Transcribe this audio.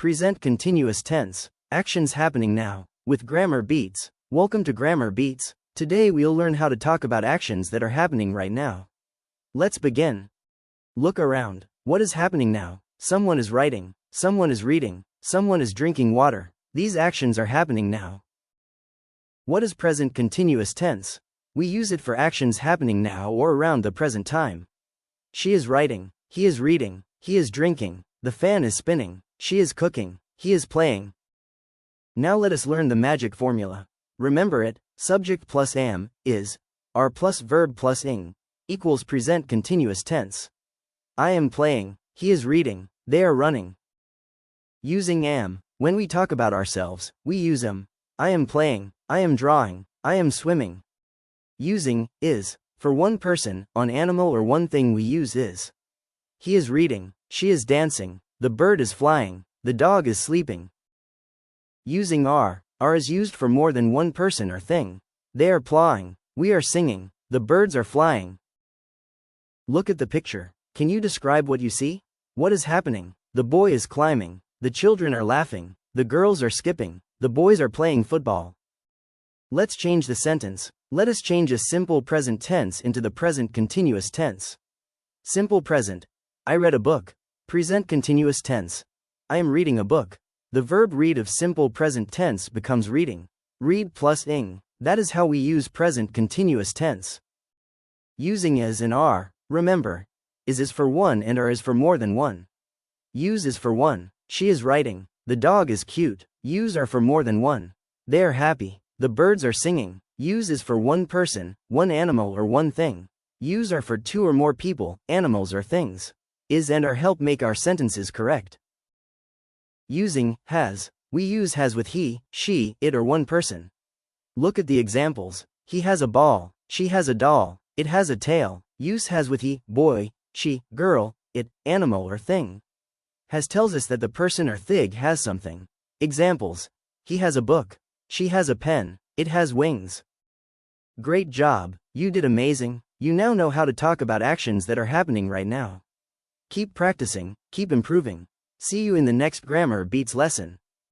Present continuous tense. Actions happening now. With Grammar Beats. Welcome to Grammar Beats. Today we'll learn how to talk about actions that are happening right now. Let's begin. Look around. What is happening now? Someone is writing. Someone is reading. Someone is drinking water. These actions are happening now. What is present continuous tense? We use it for actions happening now or around the present time. She is writing. He is reading. He is drinking. The fan is spinning. She is cooking. He is playing. Now let us learn the magic formula. Remember it: subject plus am, is, are plus verb plus ing, equals present continuous tense. I am playing. He is reading. They are running. Using am. When we talk about ourselves, we use am. I am playing. I am drawing. I am swimming. Using is. For one person, on animal or one thing we use is. He is reading. She is dancing. The bird is flying. The dog is sleeping. Using are is used for more than one person or thing. They are plowing. We are singing. The birds are flying. Look at the picture. Can you describe what you see? What is happening? The boy is climbing. The children are laughing. The girls are skipping. The boys are playing football. Let's change the sentence. Let us change a simple present tense into the present continuous tense. Simple present. I read a book. Present continuous tense. I am reading a book. The verb read of simple present tense becomes reading. Read plus ing. That is how we use present continuous tense. Using is and are. Remember, is for one and are is for more than one. Use is for one. She is writing. The dog is cute. Use are for more than one. They are happy. The birds are singing. Use is for one person, one animal or one thing. Use are for two or more people, animals or things. Is and are help make our sentences correct. Using has. We use has with he, she, it or one person. Look at the examples. He has a ball. She has a doll. It has a tail. Use has with he, boy, she, girl, it, animal or thing. Has tells us that the person or thing has something. Examples. He has a book. She has a pen. It has wings. Great job. You did amazing. You now know how to talk about actions that are happening right now. Keep practicing. Keep improving. See you in the next Grammar Beats lesson.